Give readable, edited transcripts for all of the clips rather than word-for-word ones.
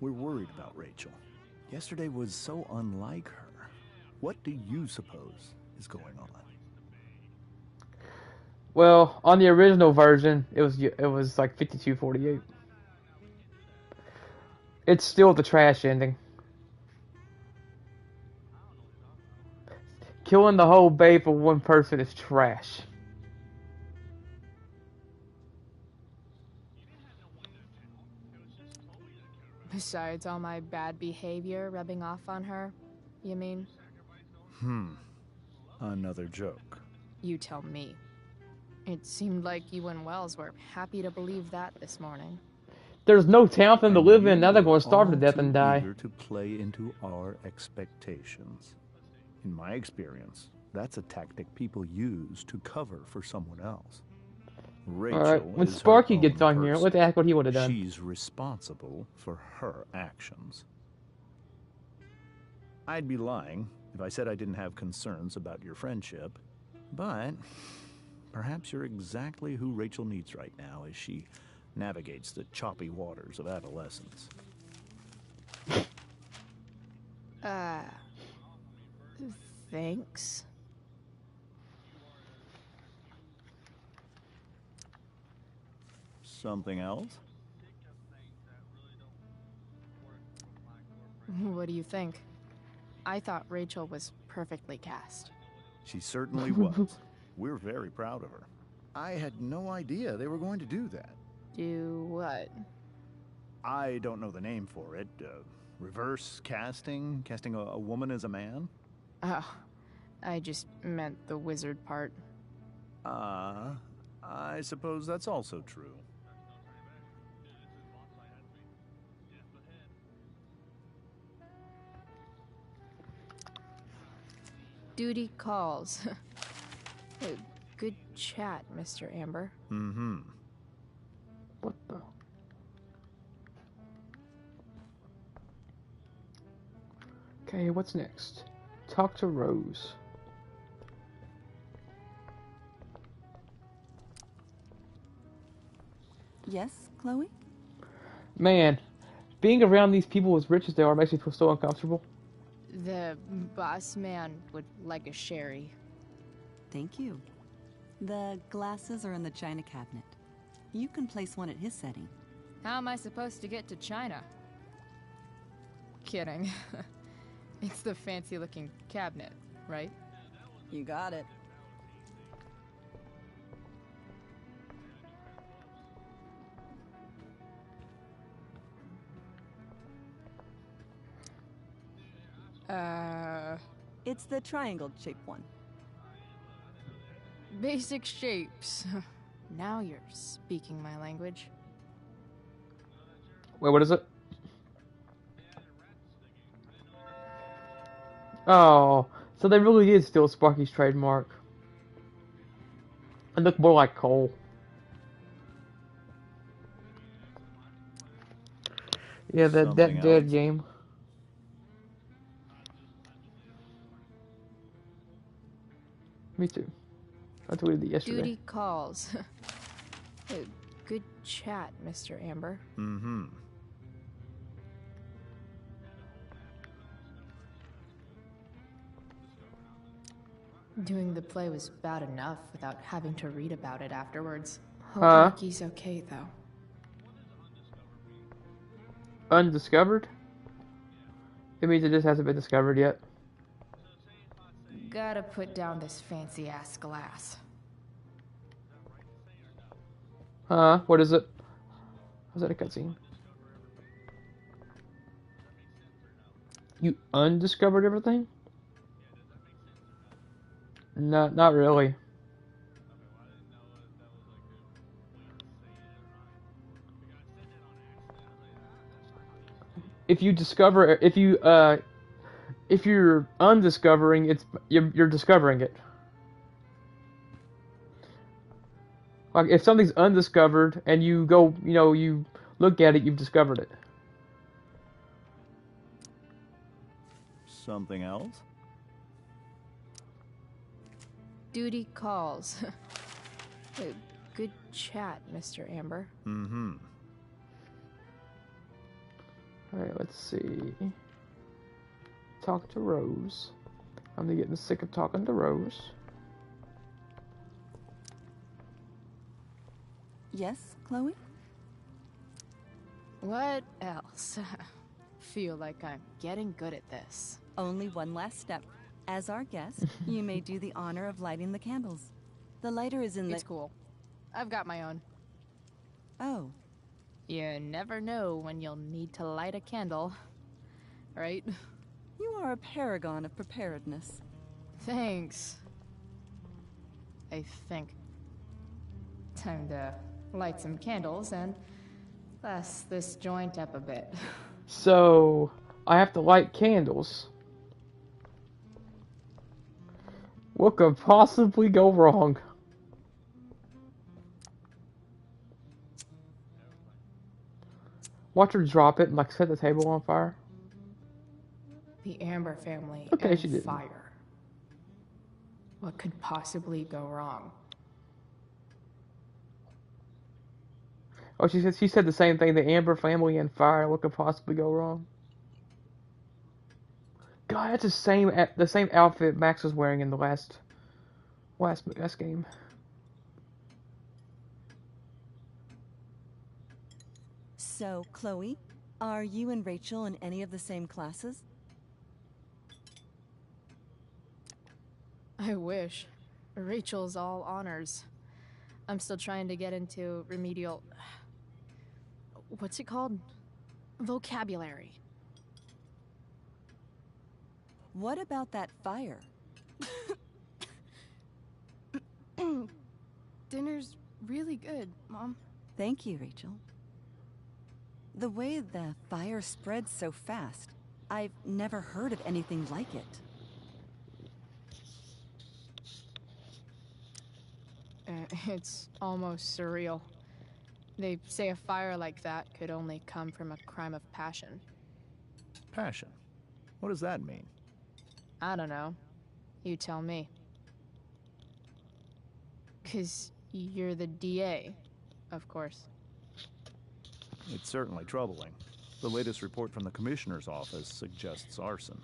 We're worried about Rachel. Yesterday was so unlike her. What do you suppose is going on? Well, on the original version, it was like 52-48. It's still the trash ending. Killing the whole bay for one person is trash. Besides all my bad behavior rubbing off on her, you mean? Another joke. You tell me. It seemed like you and Wells were happy to believe that this morning. There's no town for them to And live you in. Now they're were going to starve to all death too and die. eager to play into our expectations. In my experience, that's a tactic people use to cover for someone else. Rachel Alright, when is her Sparky gets own on here, let's person. ask what he would have done. She's responsible for her actions. I'd be lying if I said I didn't have concerns about your friendship, but perhaps you're exactly who Rachel needs right now as she navigates the choppy waters of adolescence. Thanks. Something else? What do you think? I thought Rachel was perfectly cast. She certainly was. We're very proud of her. I had no idea they were going to do that. Do what? I don't know the name for it. Reverse casting? Casting a woman as a man? Oh, I just meant the wizard part. I suppose that's also true. Duty calls. Good chat, Mr. Amber. Mm-hmm. What the? Okay, what's next? Talk to Rose. Yes, Chloe? Man, being around these people as rich as they are makes me feel so uncomfortable. The boss man would like a sherry. Thank you. The glasses are in the china cabinet. You can place one at his setting. How am I supposed to get to China? Kidding. It's the fancy-looking cabinet, right? You got it. It's the triangle-shaped one. Basic shapes. Now you're speaking my language. Wait, what is it? Oh, so they really did steal Sparky's trademark. And look more like Cole. Yeah, that Something dead else? game. Me too. I tweeted it yesterday. Duty calls. Good chat, Mr. Amber. Mm-hmm. Doing the play was bad enough without having to read about it afterwards. Hope Huh? Ricky's okay, though. Undiscovered? It means it just hasn't been discovered yet. Gotta put down this fancy-ass glass. Huh? What is it? Was that a cutscene? You undiscovered everything? No, not really. If you discover, if you're undiscovering, you're discovering it. Like if something's undiscovered and you go, you look at it, you've discovered it. Something else? Duty calls. Good chat, Mr. Amber. Mm-hmm. Alright, let's see. Talk to Rose. I'm getting sick of talking to Rose. Yes, Chloe? What else? Feel like I'm getting good at this. Only one last step. As our guest, you may do the honor of lighting the candles. The lighter is in the... It's cool. I've got my own. Oh, You never know when you'll need to light a candle, right? you are a paragon of preparedness. Thanks. I think. Time to light some candles and class this joint up a bit. So, I have to light candles. What could possibly go wrong? Watch her drop it and like set the table on fire. The Amber family Okay, and she didn't. fire. What could possibly go wrong? Oh, she said the same thing. The Amber family and fire. What could possibly go wrong? God, that's the same outfit Max was wearing in the last game. So, Chloe, are you and Rachel in any of the same classes? I wish. Rachel's all honors. I'm still trying to get into remedial... What's it called? Vocabulary. What about that fire? Dinner's really good, Mom. Thank you, Rachel. The way the fire spreads so fast, I've never heard of anything like it. It's almost surreal. They say a fire like that could only come from a crime of passion. Passion. What does that mean? I don't know. You tell me. 'Cause you're the DA, of course. It's certainly troubling. The latest report from the Commissioner's office suggests arson.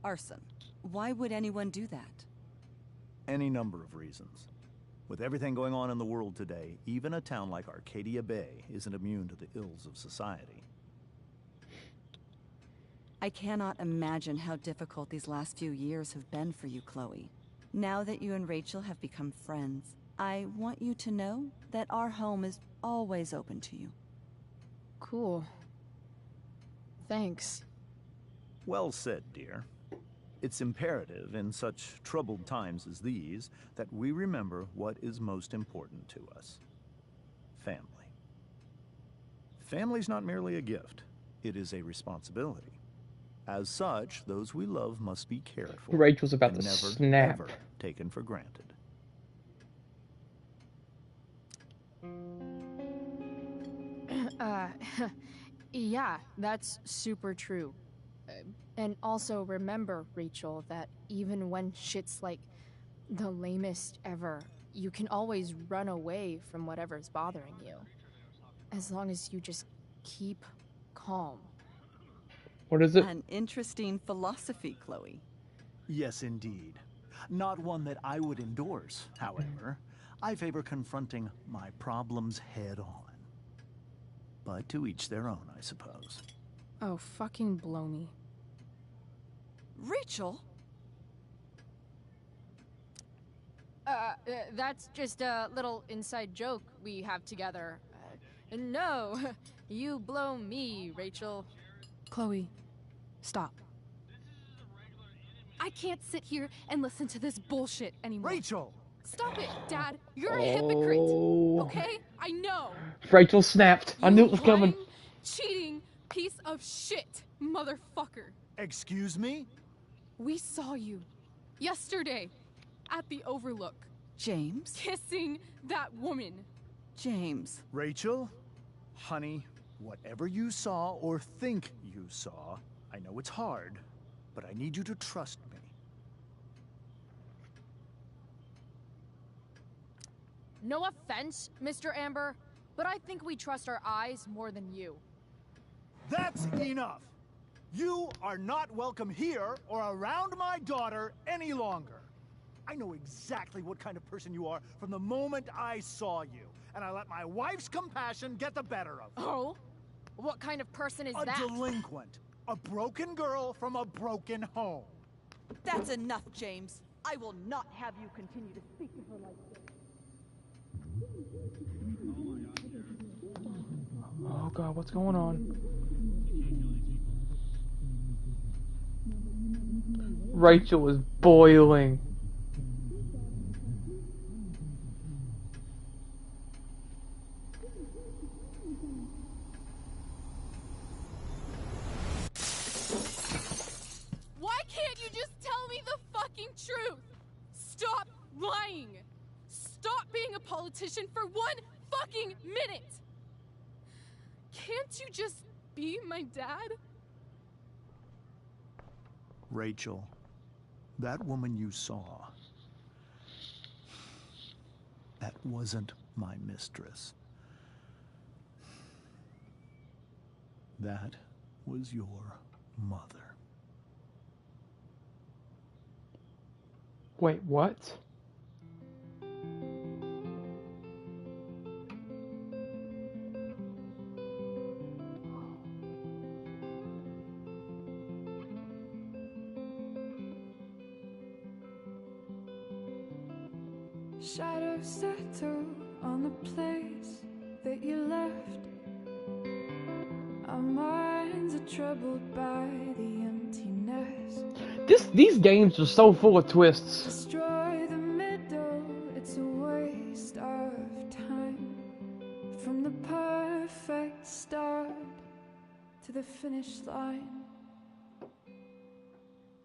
Arson. Why would anyone do that? Any number of reasons. With everything going on in the world today, even a town like Arcadia Bay isn't immune to the ills of society. I cannot imagine how difficult these last few years have been for you, Chloe. Now that you and Rachel have become friends, I want you to know that our home is always open to you. Cool. Thanks. Well said, dear. It's imperative in such troubled times as these that we remember what is most important to us. Family. Family's not merely a gift. It is a responsibility. As such, those we love must be cared for. Rachel's about and to never, snap. ever taken for granted. Yeah, that's super true. And also remember, Rachel, that even when shit's like the lamest ever, you can always run away from whatever's bothering you. As long as you just keep calm. What is it? An interesting philosophy, Chloe. Yes, indeed. Not one that I would endorse, however. I favor confronting my problems head on. But to each their own, I suppose. Oh, fucking blow me. Rachel? That's just a little inside joke we have together. No, you blow me, Rachel. Chloe, stop. I can't sit here and listen to this bullshit anymore. Rachel! Stop it, Dad. You're a hypocrite. Okay? I know. Rachel snapped. I knew it was You coming. lying, cheating piece of shit, motherfucker. Excuse me? We saw you yesterday at the Overlook James? kissing that woman. James. Rachel? Honey, whatever you saw or think you saw, I know it's hard, but I need you to trust me. No offense, Mr. Amber, but I think we trust our eyes more than you. That's enough. You are not welcome here or around my daughter any longer. I know exactly what kind of person you are from the moment I saw you, and I let my wife's compassion get the better of me. Oh? What kind of person is that? A delinquent. A broken girl from a broken home. That's enough, James. I will not have you continue to speak to her like this. Oh god, what's going on? Rachel is boiling. Why can't you just tell me the fucking truth? Stop lying. Stop being a politician for 1 fucking minute. Can't you just be my dad? Rachel, that woman you saw, that wasn't my mistress. That was your mother. Wait, what? Shadows settle on the place that you left. Our minds are troubled by the emptiness. These games are so full of twists. Destroy the middle, it's a waste of time. From the perfect start to the finish line.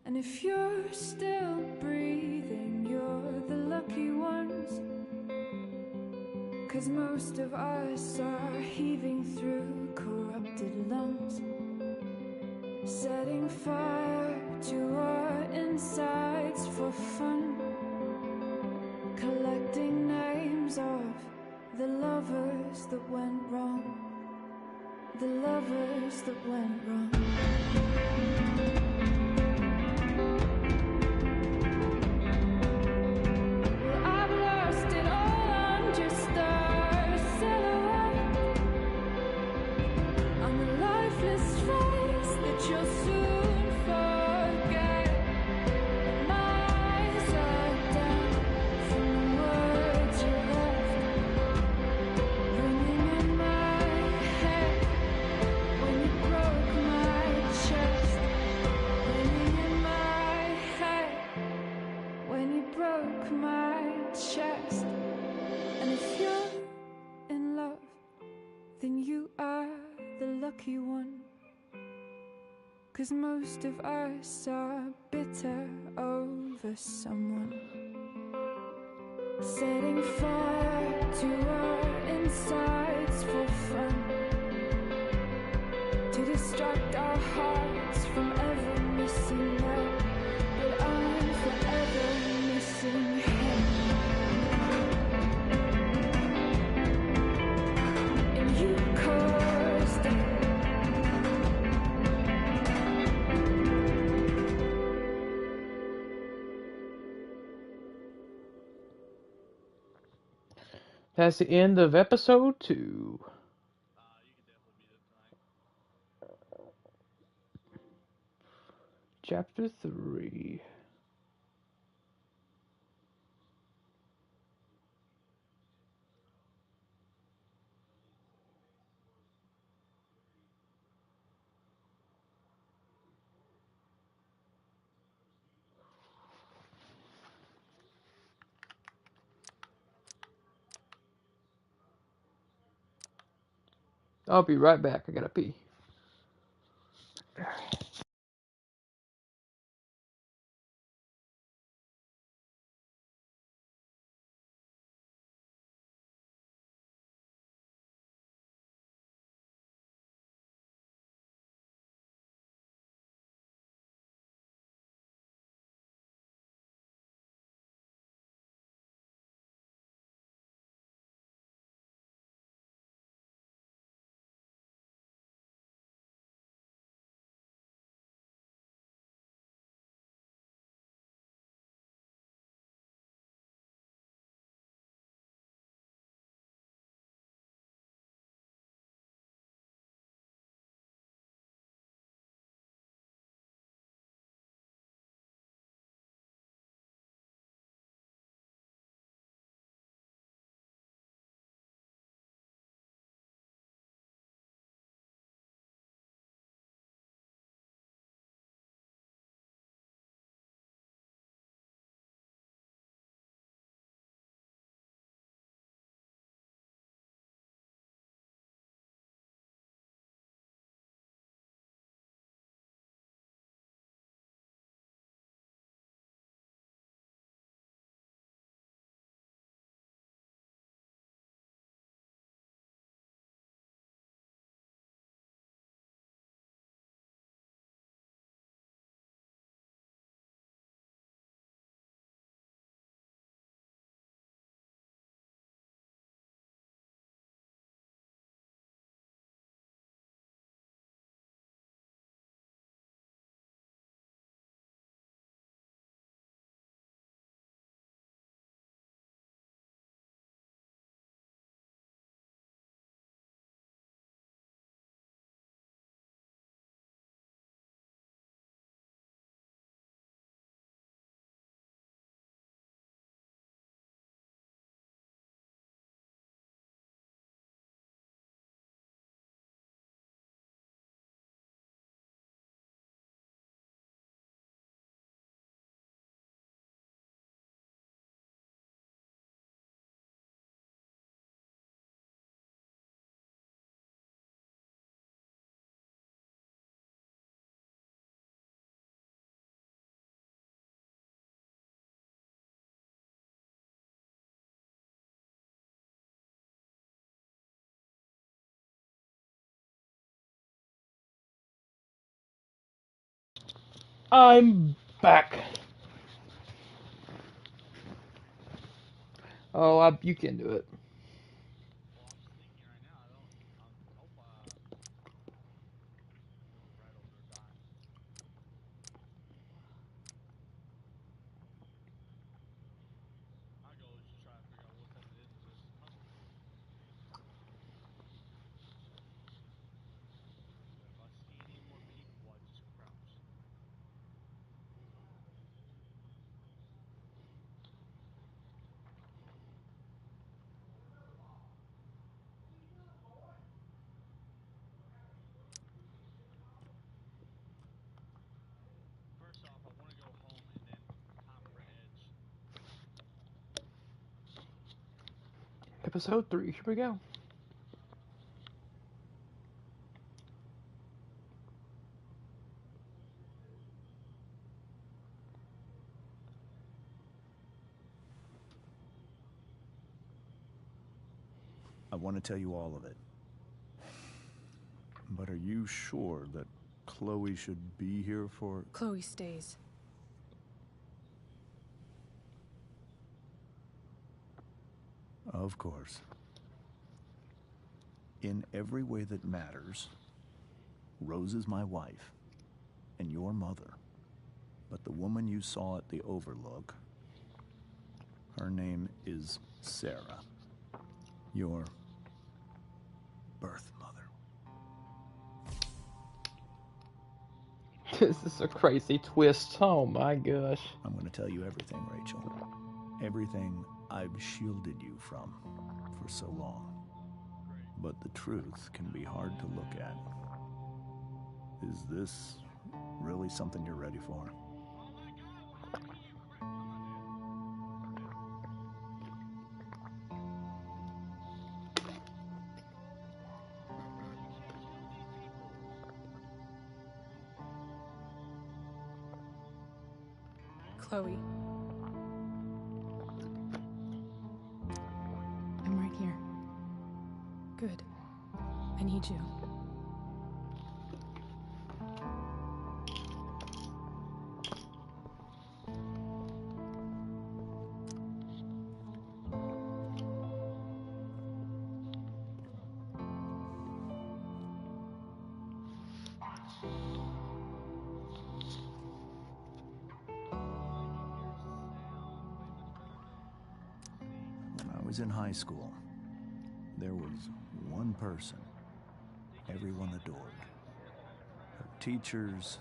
And if you're still breathing, you're the lucky ones. 'Cause most of us are heaving through corrupted lungs, setting fire to our insides for fun, collecting names of the lovers that went wrong, the lovers that went wrong. Lucky one, 'cause most of us are bitter over someone, setting fire to our insides for fun, to distract our hearts from ever missing love. But I'm forever missing him. And you caused it. That's the end of episode 2. Chapter 3. I'll be right back. I gotta pee. I'm back. Oh, you can do it. Episode 3. Here we go. I want to tell you all of it. But are you sure that Chloe should be here for... Chloe stays. Of course. In every way that matters, Rose is my wife and your mother. But the woman you saw at the Overlook, her name is Sarah. Your birth mother. This is a crazy twist. Oh my gosh. I'm going to tell you everything, Rachel. Everything I've shielded you from for so long. But the truth can be hard to look at. Is this really something you're ready for? Chloe. I'm right here. Good. I need you. When I was in high school, there was one person everyone adored. Her teachers,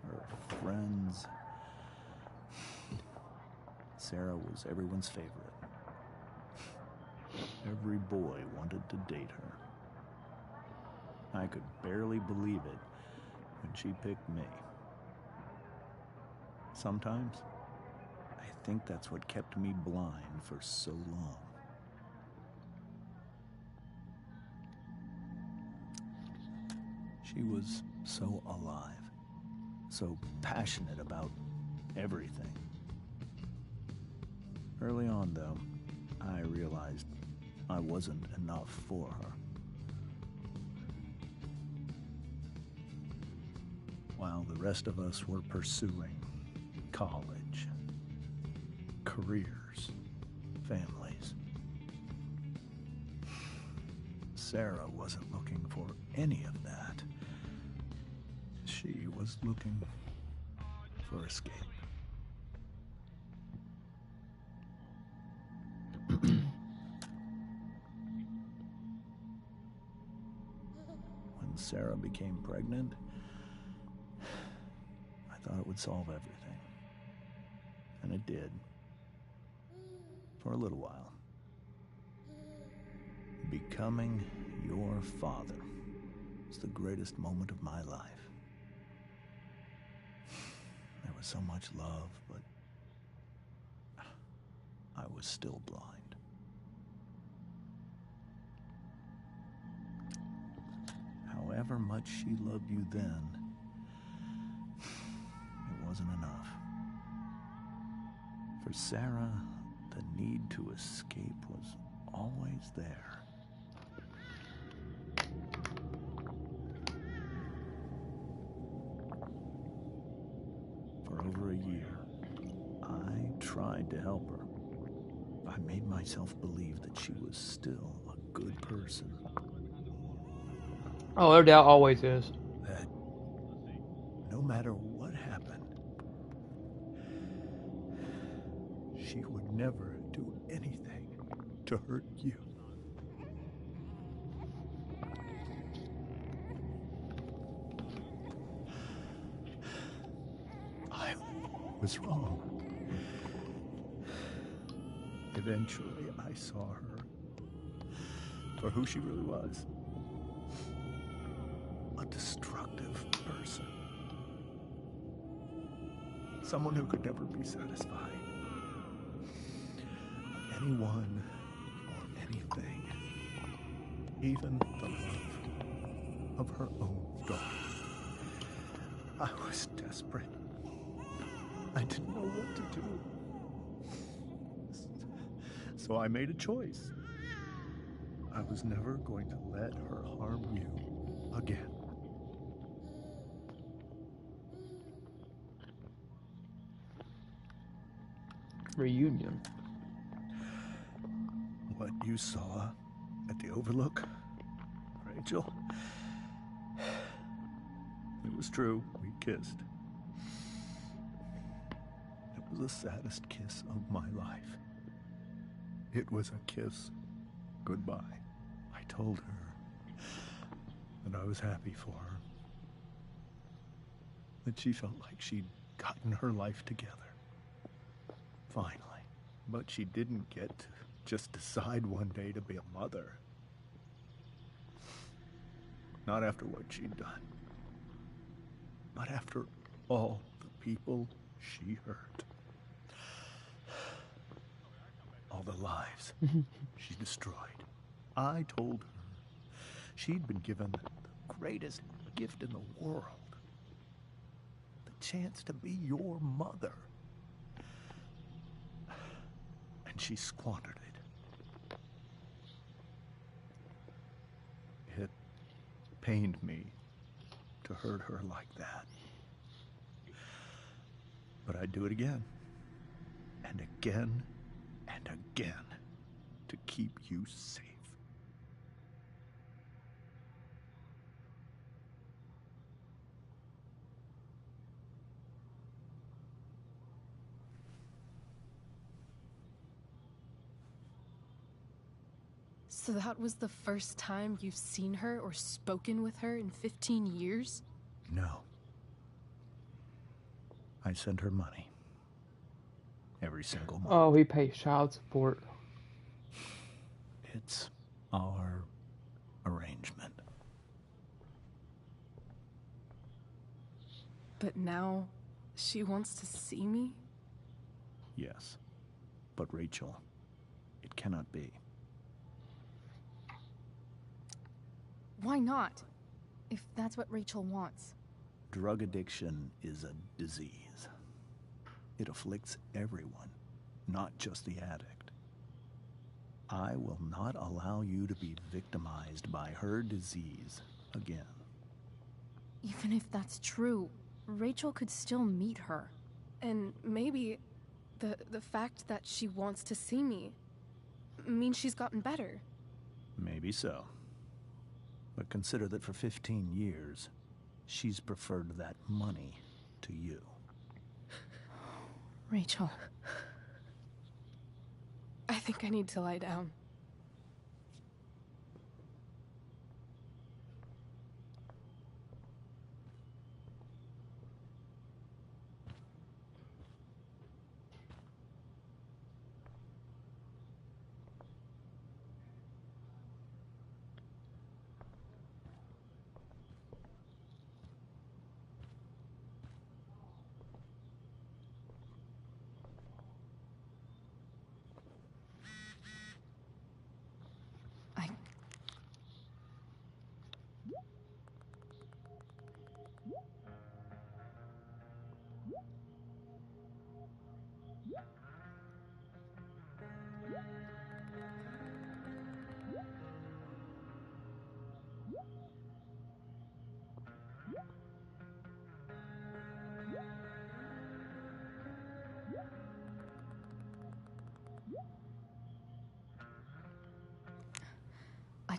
her friends. Sarah was everyone's favorite. Every boy wanted to date her. I could barely believe it when she picked me. Sometimes, I think that's what kept me blind for so long. She was so alive, so passionate about everything. Early on, though, I realized I wasn't enough for her. While the rest of us were pursuing college, careers, families, Sarah wasn't looking for any of that. She was looking for escape. When Sarah became pregnant, I thought it would solve everything. And it did. For a little while. Becoming your father was the greatest moment of my life. There was so much love, but I was still blind. However much she loved you then, it wasn't enough. For Sarah, the need to escape was always there. over a year, I tried to help her. I made myself believe that she was still a good person. Oh, their doubt always is. That no matter what happened, she would never do anything to hurt you. I was wrong. Eventually, I saw her for who she really was. A destructive person. Someone who could never be satisfied. Anyone or anything. Even the love of her own daughter. I was desperate. I didn't know what to do. So I made a choice. I was never going to let her harm you again. Reunion. What you saw at the Overlook, Rachel, it was true. We kissed. It was the saddest kiss of my life. It was a kiss goodbye. I told her that I was happy for her. That she felt like she'd gotten her life together. Finally. But she didn't get to just decide one day to be a mother. Not after what she'd done. Not after all the people she hurt. All the lives she destroyed. I told her she'd been given the greatest gift in the world. The chance to be your mother. And she squandered it. It pained me to hurt her like that. But I'd do it again. And again. And again. To keep you safe. So that was the first time you've seen her or spoken with her in 15 years? No. I sent her money. Every single month. Oh, he pays child support. It's our arrangement. But now, she wants to see me? Yes. But Rachel, it cannot be. Why not? If that's what Rachel wants. Drug addiction is a disease. It afflicts everyone, not just the addict. I will not allow you to be victimized by her disease again. Even if that's true, Rachel could still meet her. And maybe the fact that she wants to see me means she's gotten better. Maybe so. But consider that for 15 years, she's preferred that money to you. Rachel. I think I need to lie down.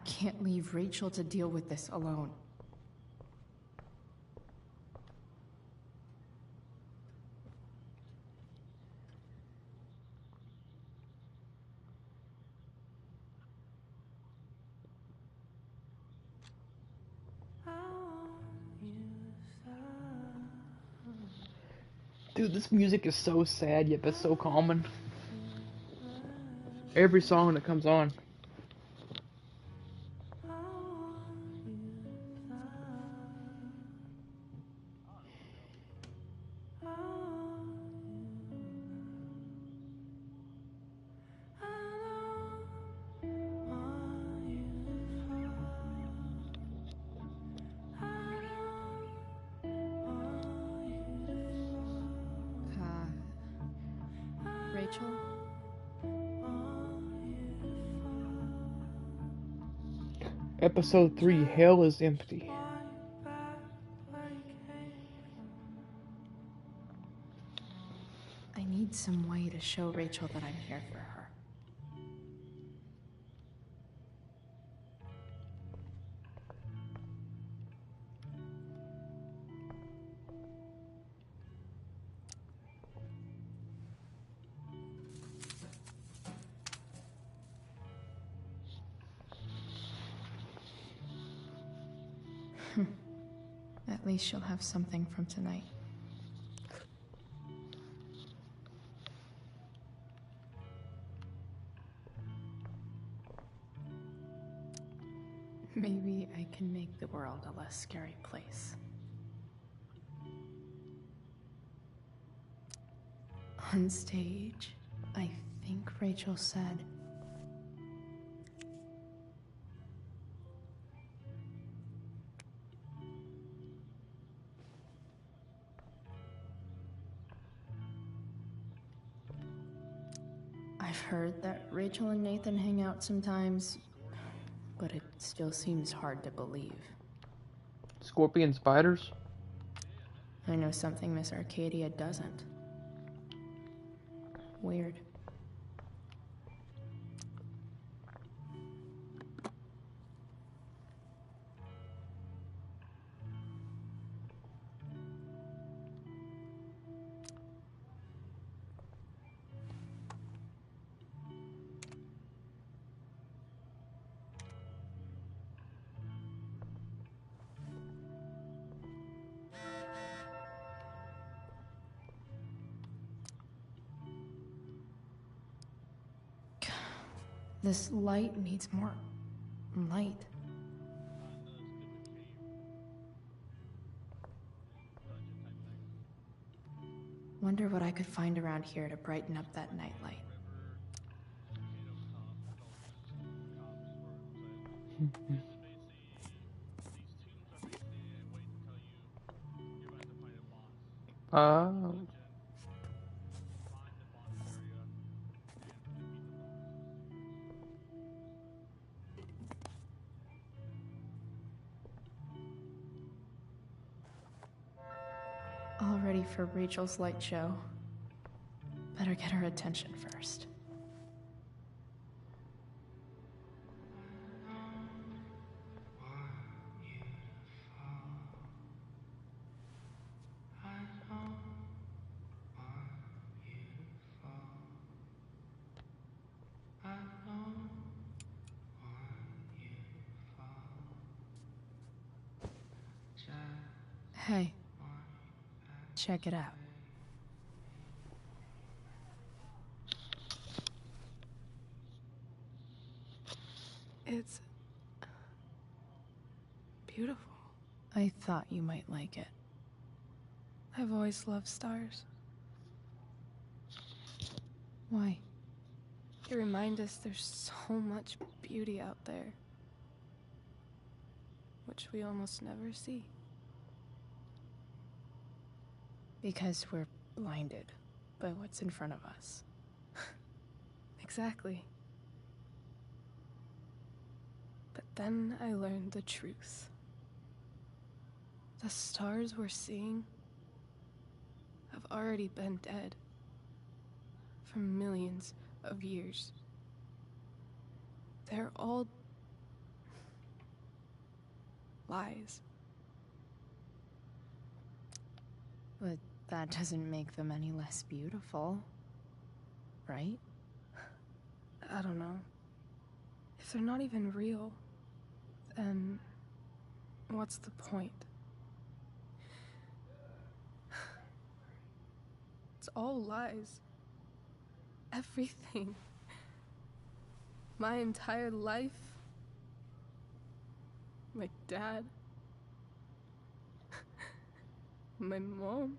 can't leave Rachel to deal with this alone. Dude, this music is so sad, yet it's so calming. Every song that comes on. Rachel? Episode 3, Hell is Empty. I need some way to show Rachel that I'm here for her. At least she'll have something from tonight. Maybe I can make the world a less scary place. On stage, I think Rachel said, I've heard that Rachel and Nathan hang out sometimes, but it still seems hard to believe. Scorpion spiders? I know something Miss Arcadia doesn't. Weird. This light needs more light. Wonder what I could find around here to brighten up that nightlight. All ready for Rachel's light show. Better get her attention first. Hey, check it out. It's beautiful. I thought you might like it. I've always loved stars. Why? They remind us there's so much beauty out there, which we almost never see. Because we're blinded by what's in front of us. Exactly. But then I learned the truth. The stars we're seeing have already been dead for millions of years. They're all lies. But that doesn't make them any less beautiful, right? I don't know. If they're not even real, then what's the point? It's all lies. Everything. My entire life. My dad. My mom.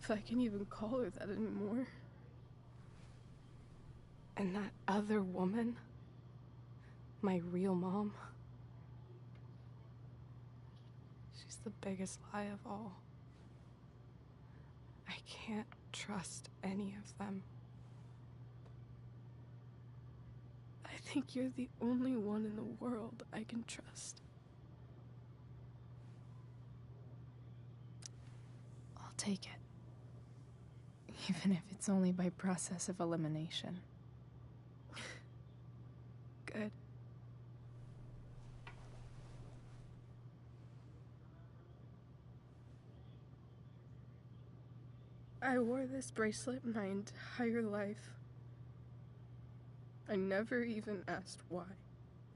If I can even call her that anymore. And that other woman. My real mom. She's the biggest lie of all. I can't trust any of them. I think you're the only one in the world I can trust. I'll take it. Even if it's only by process of elimination. Good. I wore this bracelet my entire life. I never even asked why.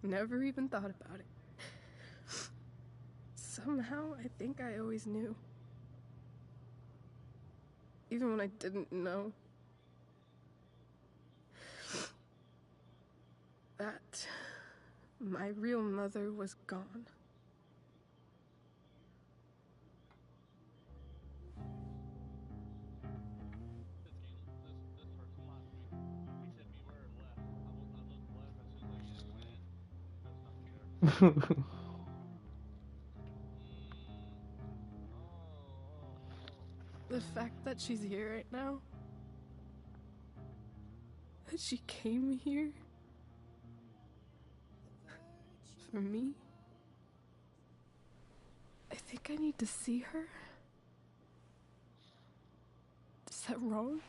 Never even thought about it. Somehow, I think I always knew. Even when I didn't know. That my real mother was gone. The fact that she's here right now, that she came here for me, I think I need to see her. Is that wrong?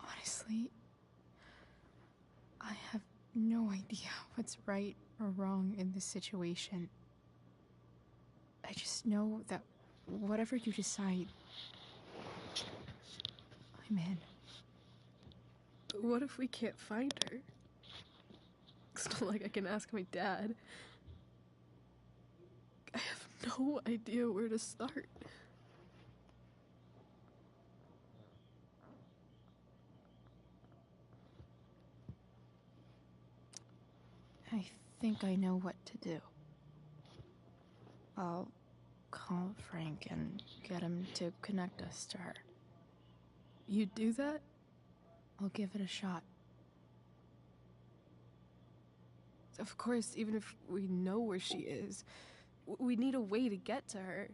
Honestly, I have no idea what's right or wrong in this situation. I just know that whatever you decide, I'm in. But what if we can't find her? It's not like I can ask my dad. I have no idea where to start. I think I know what to do. I'll call Frank and get him to connect us to her. You do that? I'll give it a shot. Of course, even if we know where she is, we need a way to get to her.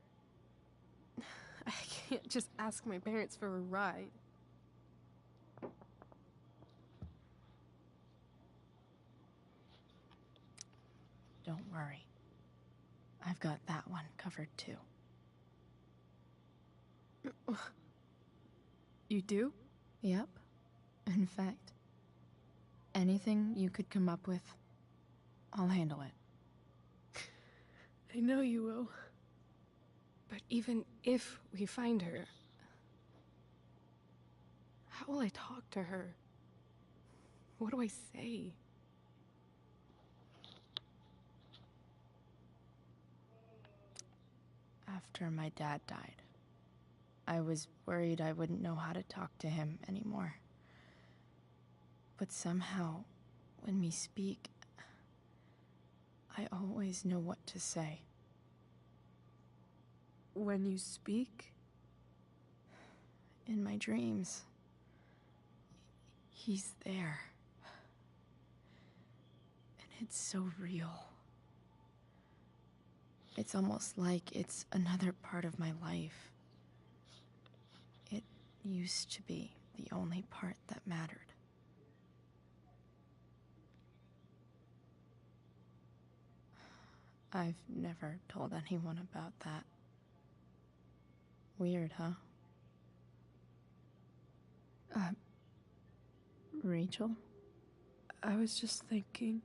I can't just ask my parents for a ride. Don't worry. I've got that one covered too. You do? Yep. In fact, anything you could come up with, I'll handle it. I know you will. But even if we find her, how will I talk to her? What do I say? After my dad died, I was worried I wouldn't know how to talk to him anymore. But somehow, when we speak, I always know what to say. When you speak? In my dreams, he's there. And it's so real. It's almost like it's another part of my life. It used to be the only part that mattered. I've never told anyone about that. Weird, huh? Rachel? I was just thinking.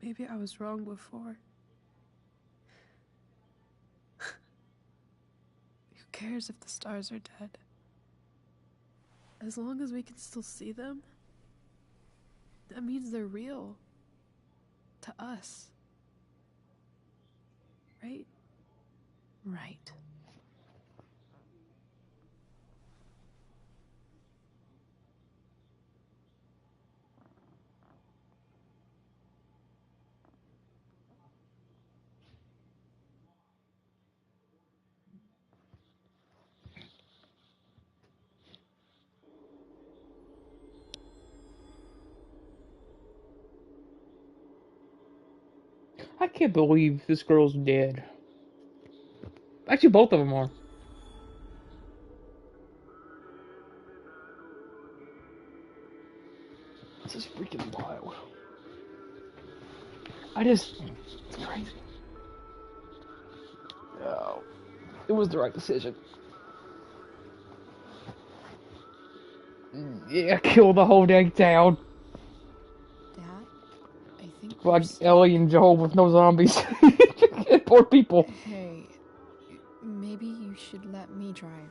Maybe I was wrong before. Who cares if the stars are dead? As long as we can still see them, that means they're real. To us. Right? Right. I can't believe this girl's dead. Actually, both of them are. This is freaking wild. It's crazy. Oh, it was the right decision. Yeah, kill the whole dang town. Dad, I think Like we're stuck. Ellie and Joel with no zombies. Poor people. Hey, maybe you should let me drive.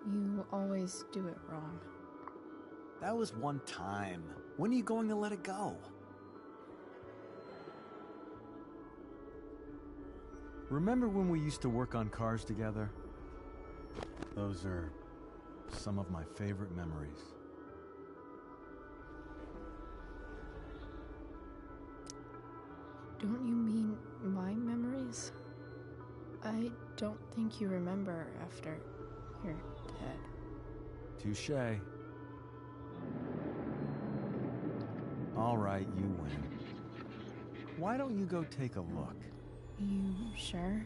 You always do it wrong. That was one time. When are you going to let it go? Remember when we used to work on cars together? Those are some of my favorite memories. Don't you mean my memories? I don't think you remember after you're dead. Touché. All right, you win. Why don't you go take a look? You sure?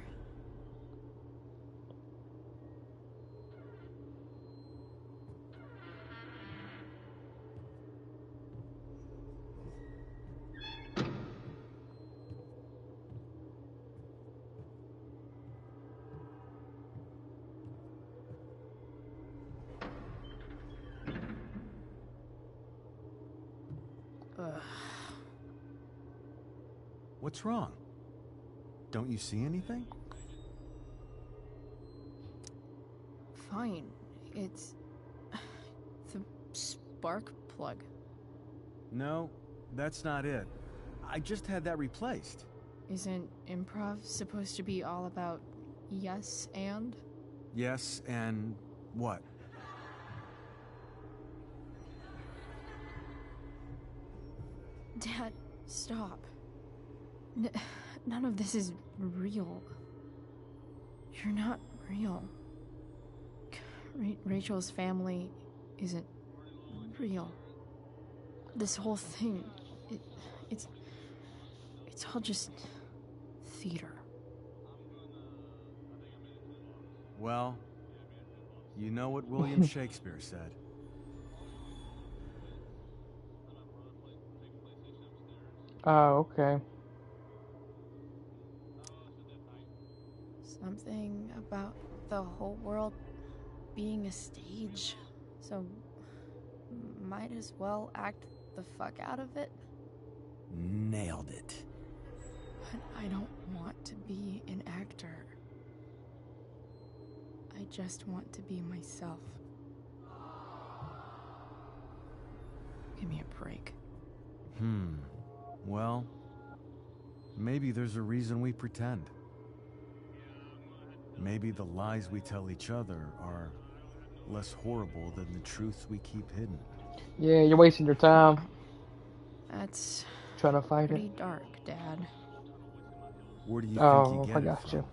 Ugh. What's wrong? Don't you see anything? Fine. It's the spark plug. No, that's not it. I just had that replaced. Isn't improv supposed to be all about yes and? Yes, and what? Dad, stop. None of this is real. You're not real. Rachel's family isn't real. This whole thing, it's all just theater. Well, you know what William Shakespeare said. Oh, okay. Something about the whole world being a stage. So, might as well act the fuck out of it. Nailed it. But I don't want to be an actor. I just want to be myself. Give me a break. Well, maybe there's a reason we pretend. Maybe the lies we tell each other are less horrible than the truths we keep hidden. Yeah, you're wasting your time That's trying to fight pretty it. dark, Dad. Where do you think Oh, you I get it got you. from?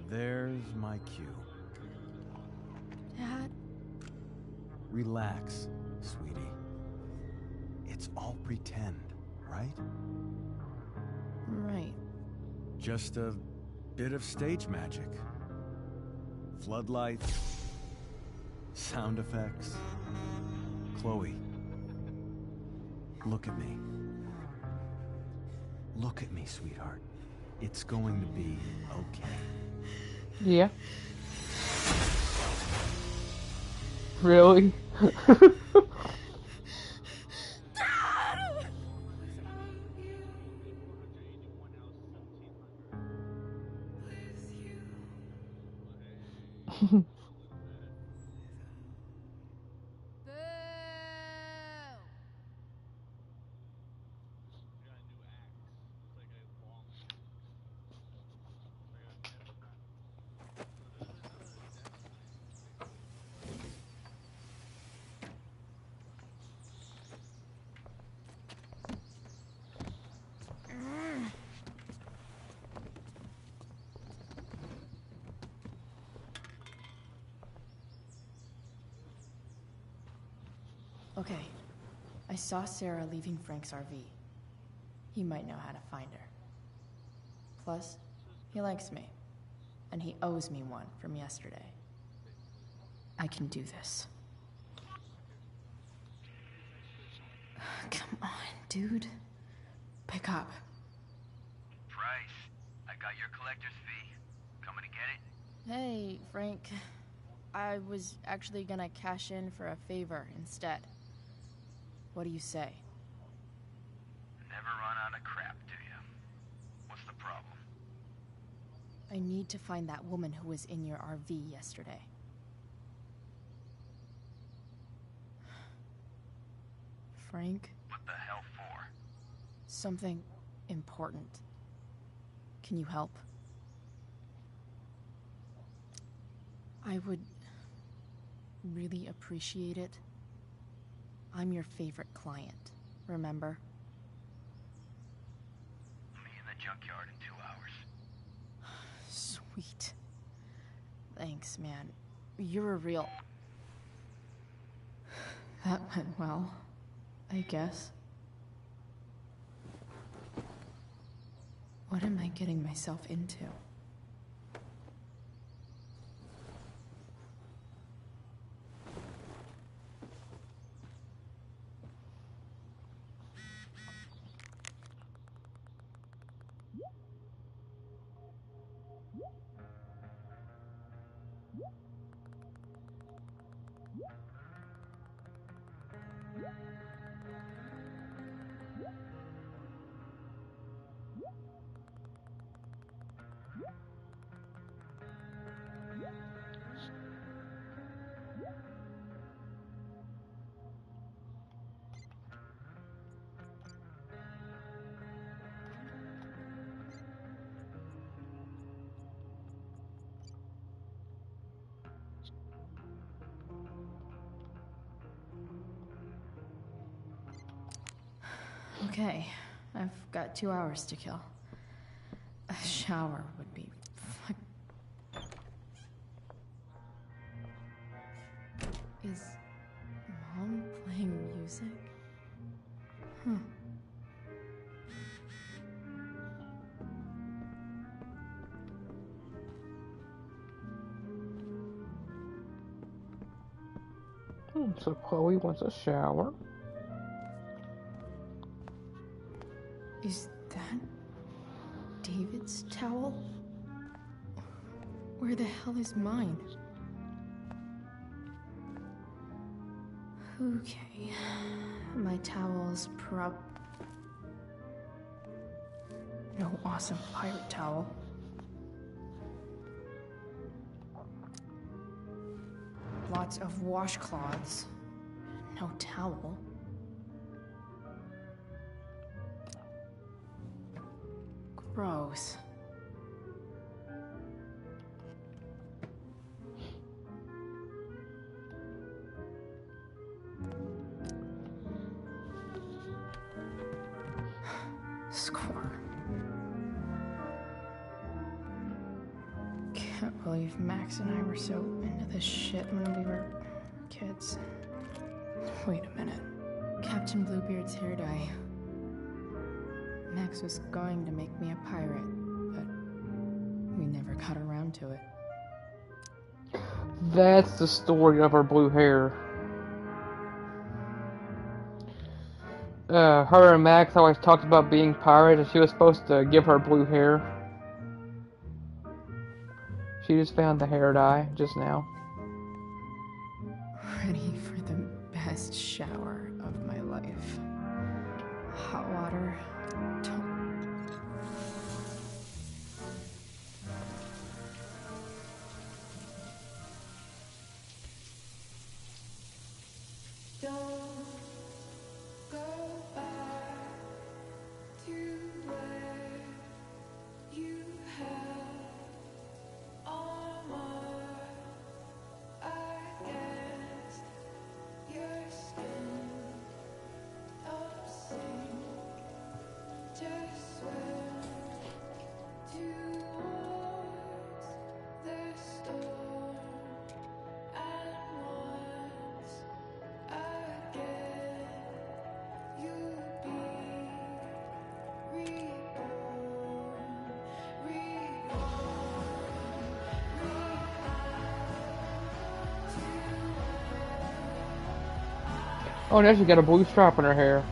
There's my cue. Dad? Relax, sweetie. It's all pretend, right? Right. Just a bit of stage magic. Floodlights, sound effects. Chloe, look at me. Look at me, sweetheart. It's going to be okay. Yeah. Really? Okay, I saw Sarah leaving Frank's RV. He might know how to find her. Plus, he likes me, and he owes me one from yesterday. I can do this. Come on, dude. Pick up. Price, I got your collector's fee. Coming to get it? Hey, Frank. I was actually gonna cash in for a favor instead. What do you say? Never run out of crap, do you? What's the problem? I need to find that woman who was in your RV yesterday. Frank? What the hell for? Something important. Can you help? I would really appreciate it. I'm your favorite client, remember? Me in the junkyard in 2 hours. Sweet. Thanks, man. You're a real... That went well, I guess. What am I getting myself into? Okay, I've got 2 hours to kill. A shower would be... Is Mom playing music? Huh. So Chloe wants a shower. Is that David's towel? Where the hell is mine? Okay, my towel's no awesome pirate towel. Lots of washcloths. No towel. Gross. Score. Can't believe Max and I were so into this shit when we were kids. Wait a minute. Captain Bluebeard's hair dye. Max was going to make me a pirate, but we never got around to it. That's the story of her blue hair. Her and Max always talked about being pirates, and she was supposed to give her blue hair. She just found the hair dye just now. Ready for the best shower of my life. Hot water. Oh, now she got a blue stripe in her hair.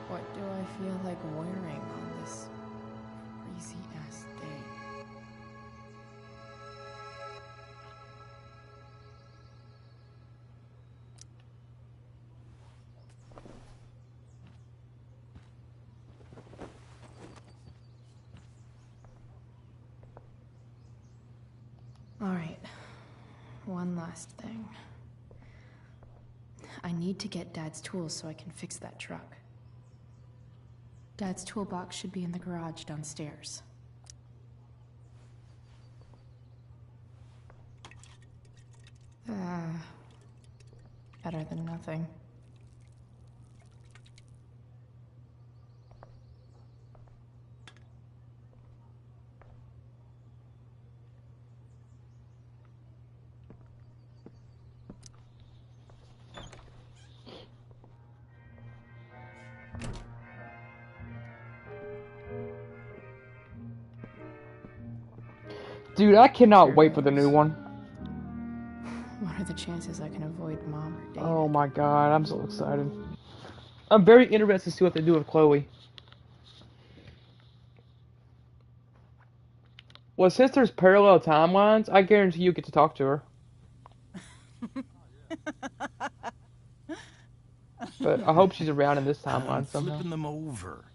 What do I feel like wearing on this crazy ass day? All right. One last thing. I need to get Dad's tools so I can fix that truck. Dad's toolbox should be in the garage downstairs. Better than nothing. Dude, I cannot wait for the new one. What are the chances I can avoid Mom or David? Oh my god, I'm so excited. I'm very interested to see what they do with Chloe. Well, since there's parallel timelines, I guarantee you get to talk to her. But I hope she's around in this timeline somehow. Flipping them over.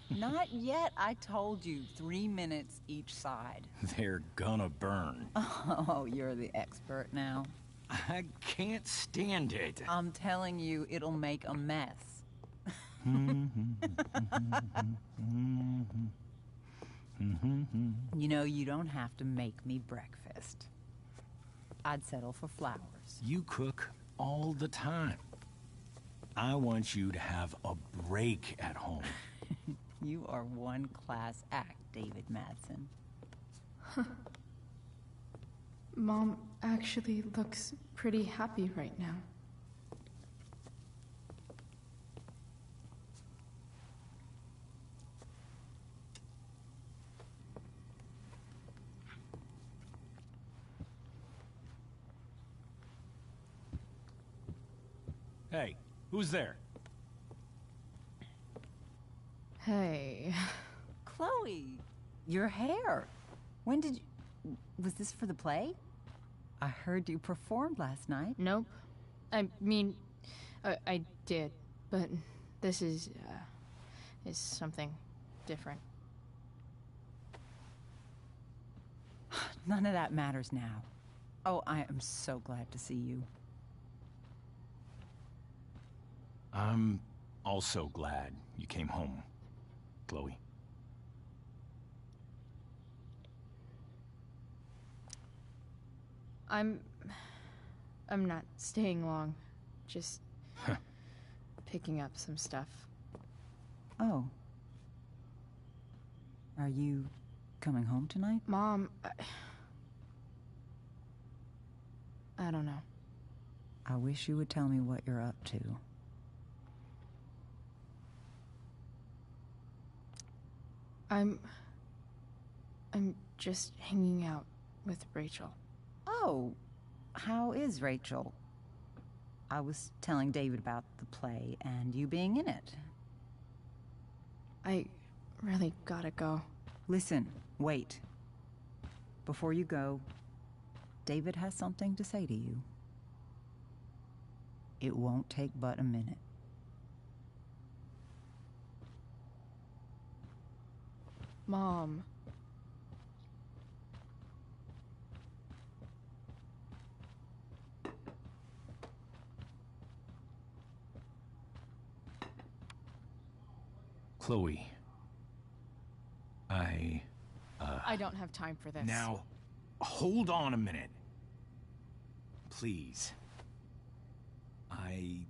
Not yet. I told you 3 minutes each side. They're gonna burn. Oh, you're the expert now. I can't stand it. I'm telling you, it'll make a mess. You know, you don't have to make me breakfast. I'd settle for flowers. You cook all the time. I want you to have a break at home. You are one class act, David Madsen. Mom actually looks pretty happy right now. Hey, who's there? Hey. Chloe, your hair. When did you... Was this for the play? I heard you performed last night. Nope. I mean, I did, but this is something different. None of that matters now. Oh, I am so glad to see you. I'm also glad you came home, Chloe. I'm not staying long. Just picking up some stuff. Oh. Are you coming home tonight? Mom, I don't know. I wish you would tell me what you're up to. I'm just hanging out with Rachel. Oh, how is Rachel? I was telling David about the play and you being in it. I really gotta go. Listen, wait. Before you go, David has something to say to you. It won't take but a minute. Mom. Chloe. I don't have time for this. Now, hold on a minute. Please. I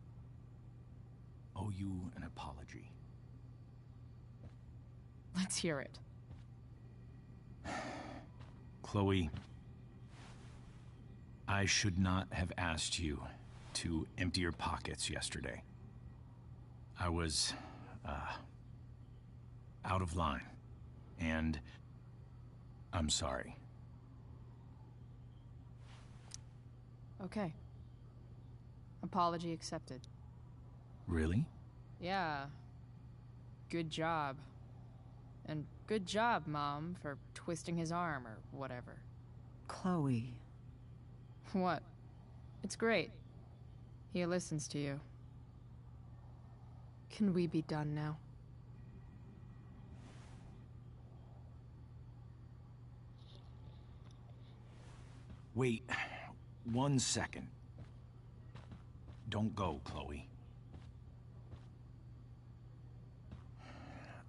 owe you an apology. Let's hear it. Chloe, I should not have asked you to empty your pockets yesterday. I was, out of line, and I'm sorry. Okay. Apology accepted. Really? Yeah. Good job. And good job, Mom, for twisting his arm or whatever. Chloe. What? It's great. He listens to you. Can we be done now? Wait 1 second. Don't go, Chloe.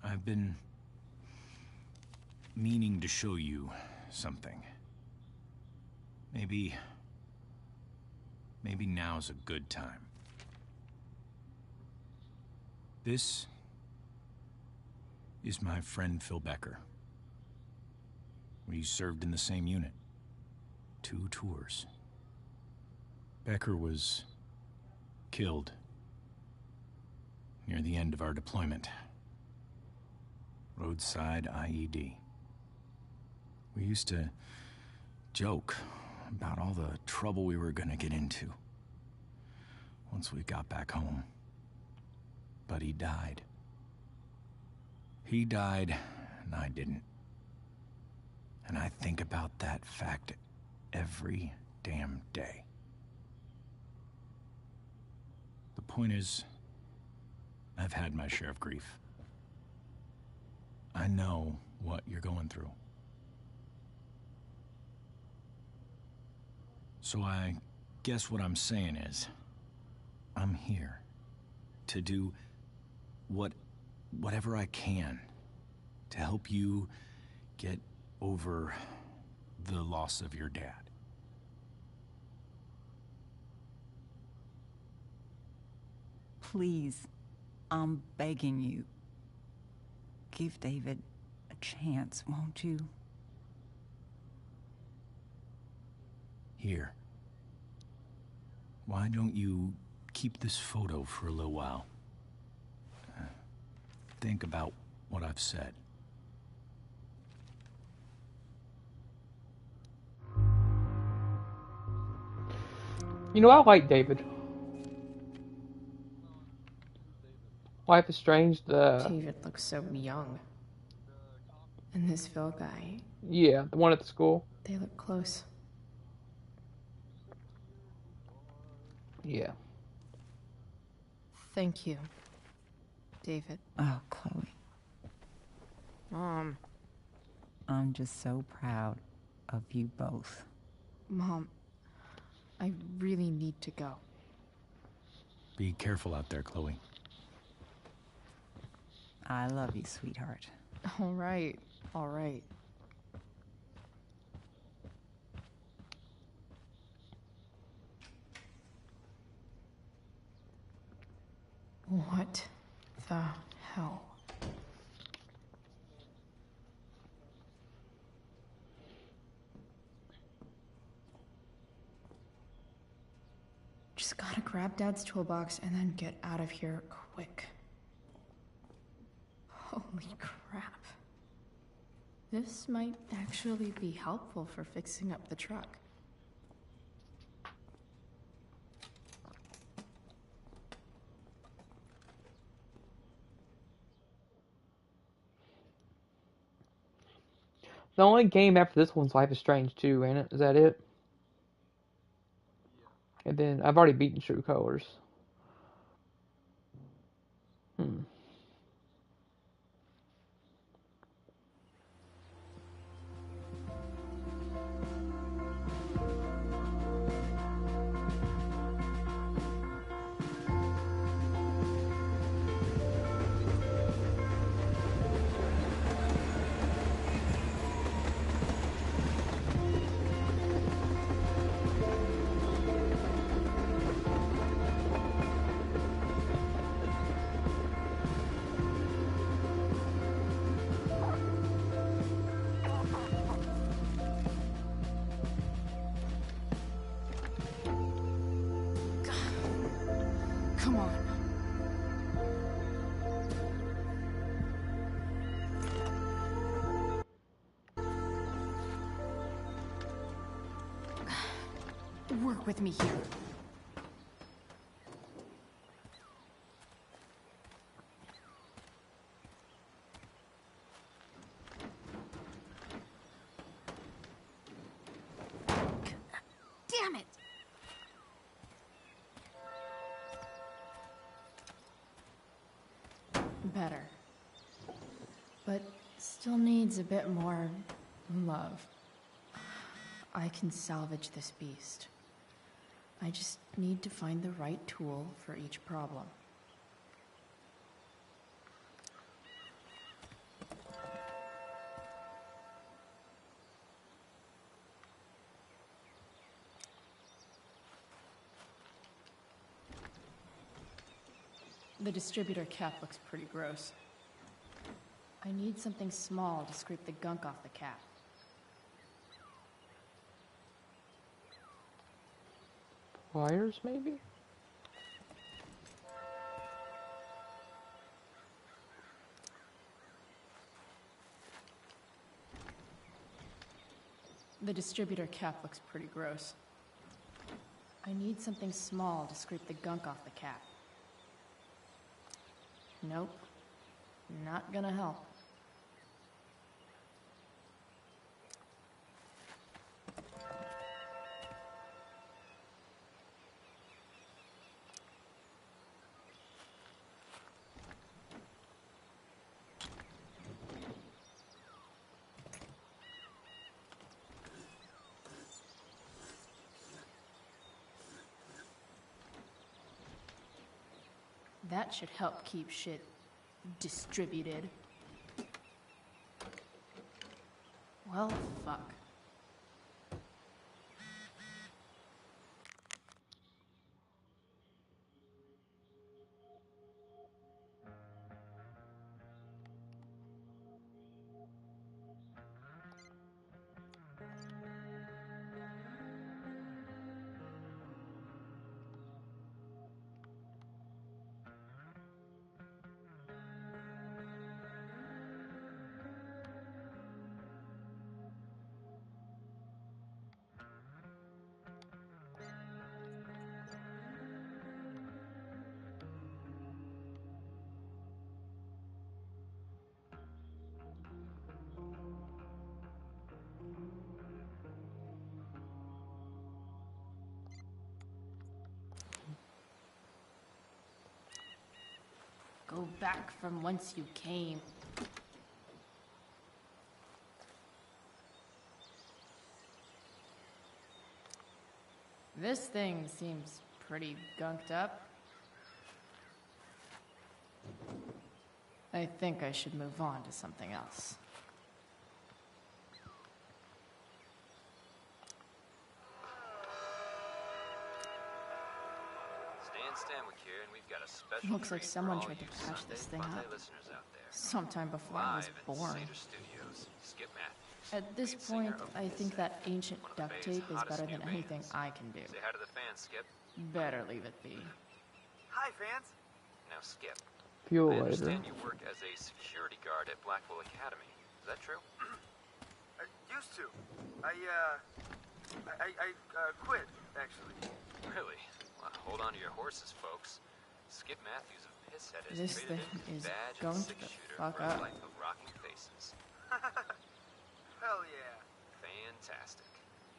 I've been meaning to show you something. Maybe now's a good time. This is my friend Phil Becker. We served in the same unit. 2 tours. Becker was killed near the end of our deployment. Roadside IED. We used to joke about all the trouble we were gonna get into once we got back home. But he died. He died, and I didn't. And I think about that fact every damn day. The point is, I've had my share of grief. I know what you're going through. So I guess what I'm saying is, I'm here to do whatever I can to help you get over the loss of your dad. Please, I'm begging you. Give David a chance, won't you? Here. Why don't you keep this photo for a little while? Think about what I've said. You know, I like David. Life is Strange, David looks so young. And this Phil guy. Yeah, the one at the school. They look close. Yeah. Thank you, David. Oh, Chloe. Mom. I'm just so proud of you both. Mom, I really need to go. Be careful out there, Chloe. I love you, sweetheart. All right, all right. What the hell? Just gotta grab Dad's toolbox and then get out of here quick. Holy crap. This might actually be helpful for fixing up the truck. The only game after this one's Life is Strange 2, ain't it? Is that it? And then I've already beaten True Colors. Work with me here. Damn it! Better. But still needs a bit more love. I can salvage this beast. I just need to find the right tool for each problem. The distributor cap looks pretty gross. I need something small to scrape the gunk off the cap. Pliers, maybe? The distributor cap looks pretty gross. I need something small to scrape the gunk off the cap. Nope. Not gonna help. That should help keep shit distributed. Well, fuck. Go back from whence you came. This thing seems pretty gunked up. I think I should move on to something else. Stanwyck here, and we've got a special Looks like treat someone for all tried to you patch Sunday this thing Funday up. listeners out there. Sometime before I was Live in born. Cedar Studios, Skip Matthews. At this lead singer point, of I think Pisshead, that ancient one of the duct Bay's tape is hottest better new than anything bands. I can do. Say hi to the fans, Skip. Better leave it be. Hi, fans. Now, Skip. Fuel I later. understand you work as a security guard at Blackwell Academy. Is that true? I used to. I quit, actually. Really? Well, hold on to your horses, folks. Skip Matthews of Pisshead has This traded thing in his is badge going and to the six-shooter fuck for a up. life of rocking faces. Hell yeah. Fantastic.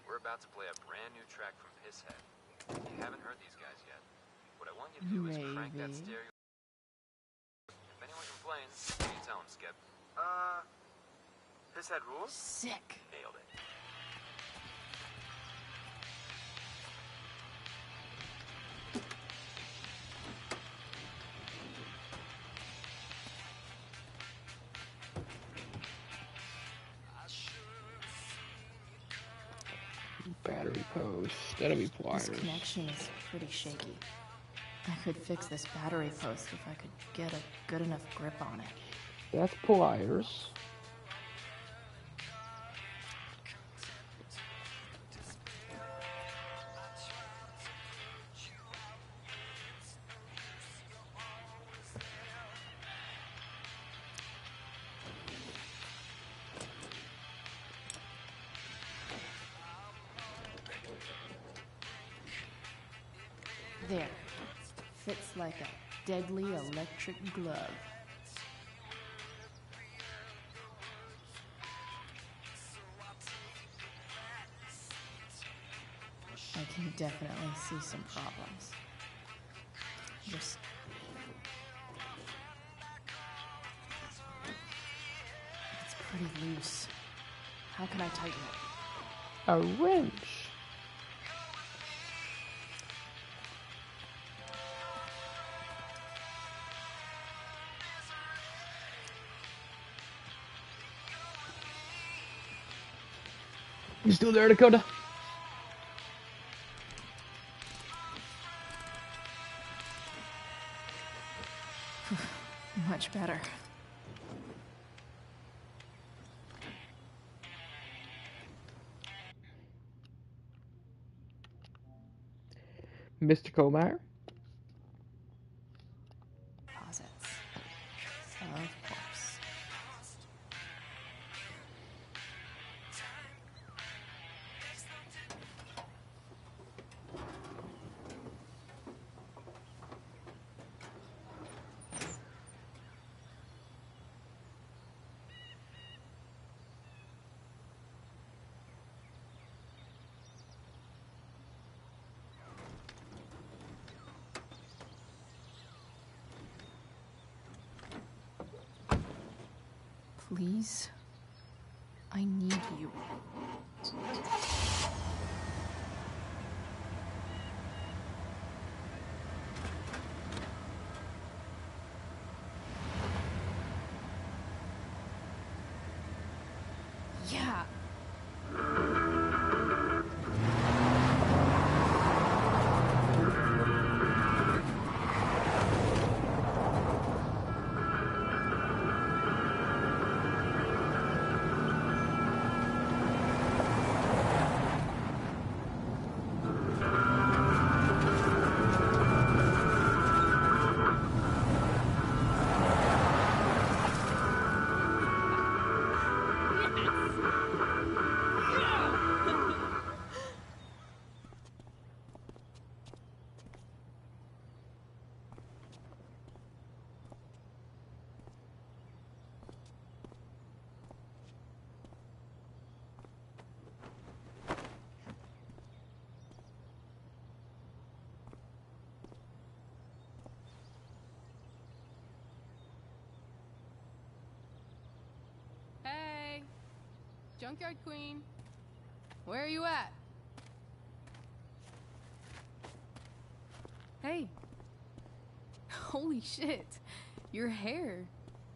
We're about to play a brand new track from Pisshead. If you haven't heard these guys yet, what I want you to do is crank that Maybe. stereo. If anyone complains, what do you tell them, Skip? Pisshead rules? Sick. Nailed it. Battery post. That'll be pliers. This connection is pretty shaky. I could fix this battery post if I could get a good enough grip on it. That's pliers. There. Fits like a deadly electric glove. I can definitely see some problems. Just... It's pretty loose. How can I tighten it? A wrench. You still there, Dakota? Much better. Mr. Colmeyer? Deposits. Of course. Please, I need you. Yeah. Hey, Junkyard Queen, where are you at? Hey. Holy shit, your hair.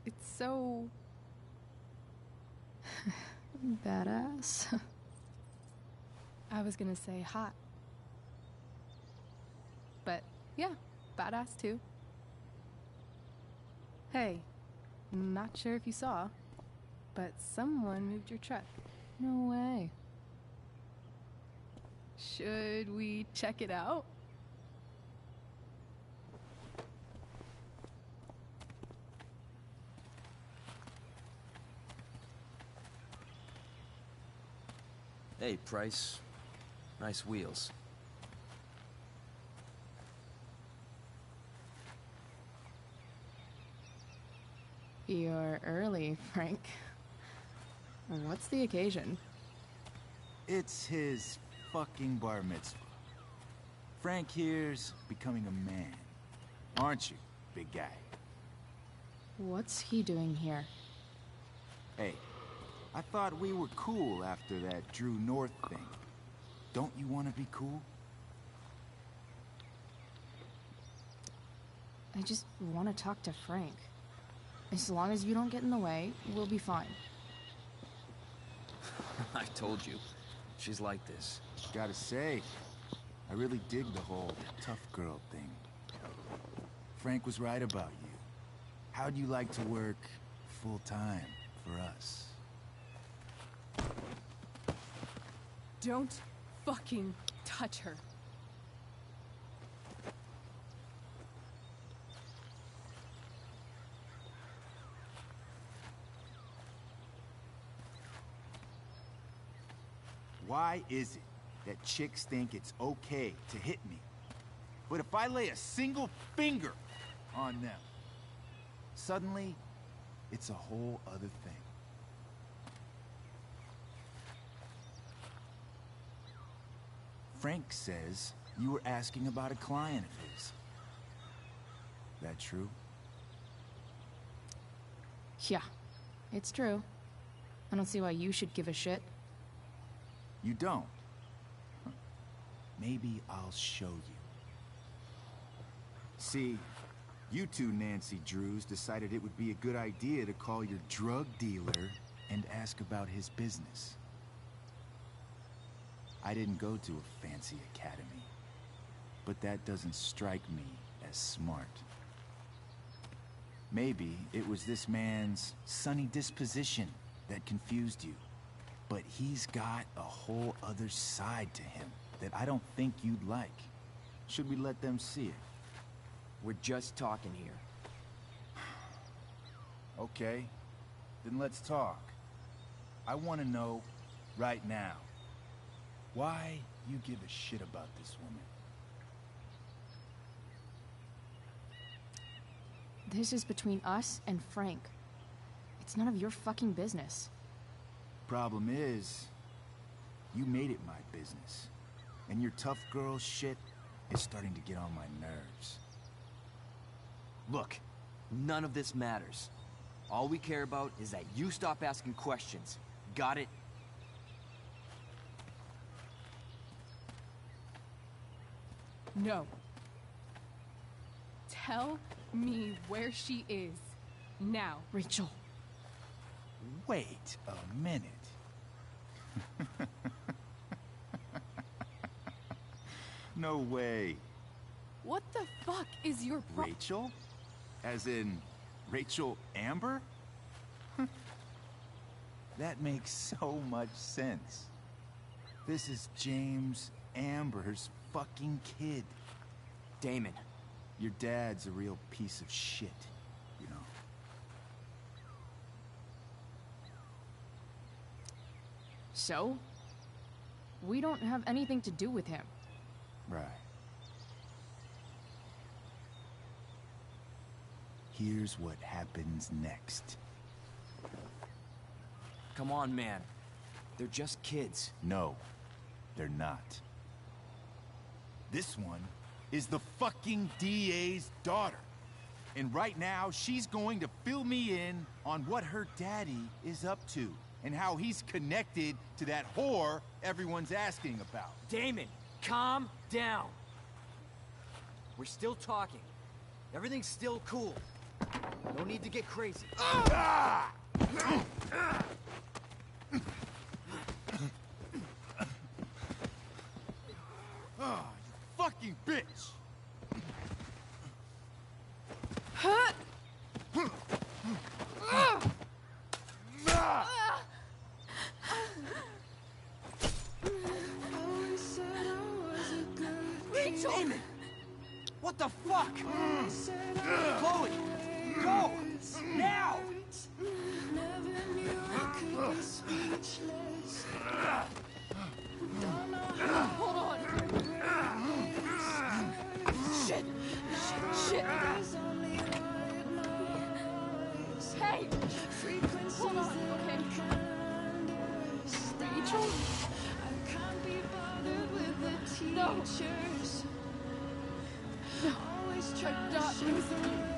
It's so... Badass. I was gonna say hot. But yeah, badass too. Hey, not sure if you saw, but someone moved your truck. No way. Should we check it out? Hey, Price. Nice wheels. You're early, Frank. What's the occasion? It's his fucking bar mitzvah. Frank here's becoming a man. Aren't you, big guy? What's he doing here? Hey, I thought we were cool after that Drew North thing. Don't you want to be cool? I just want to talk to Frank. As long as you don't get in the way, we'll be fine. I told you. She's like this. Gotta say, I really dig the whole tough girl thing. Frank was right about you. How'd you like to work full-time for us? Don't fucking touch her. Why is it that chicks think it's okay to hit me, But if I lay a single finger on them, suddenly, it's a whole other thing. Frank says you were asking about a client of his. That true? Yeah, it's true. I don't see why you should give a shit. You don't? Huh. Maybe I'll show you. See, you two Nancy Drews decided it would be a good idea to call your drug dealer and ask about his business. I didn't go to a fancy academy, but that doesn't strike me as smart. Maybe it was this man's sunny disposition that confused you, but he's got a whole other side to him that I don't think you'd like. Should we let them see it? We're just talking here. Okay, then let's talk. I want to know right now why you give a shit about this woman. This is between us and Frank. It's none of your fucking business. Problem is, you made it my business. And your tough girl shit is starting to get on my nerves. Look, none of this matters. All we care about is that you stop asking questions. Got it? No. Tell me where she is. Now. Rachel. Wait a minute. No way. What the fuck is your Rachel? As in, Rachel Amber? That makes so much sense. This is James Amber's fucking kid. Damon. Your dad's a real piece of shit, you know. So? We don't have anything to do with him. Right. Here's what happens next. Come on, man. They're just kids. No, they're not. This one is the fucking DA's daughter. And right now, she's going to fill me in on what her daddy is up to and how he's connected to that whore everyone's asking about. Damon, calm down. We're still talking. Everything's still cool. No need to get crazy. Ah! Oh, you fucking bitch! Rachel! Damon! What the fuck? Chloe! Go! Now! Hold on! Shit! Shit! Hey! Hold on, okay? Rachel? No! No! I'm not listening.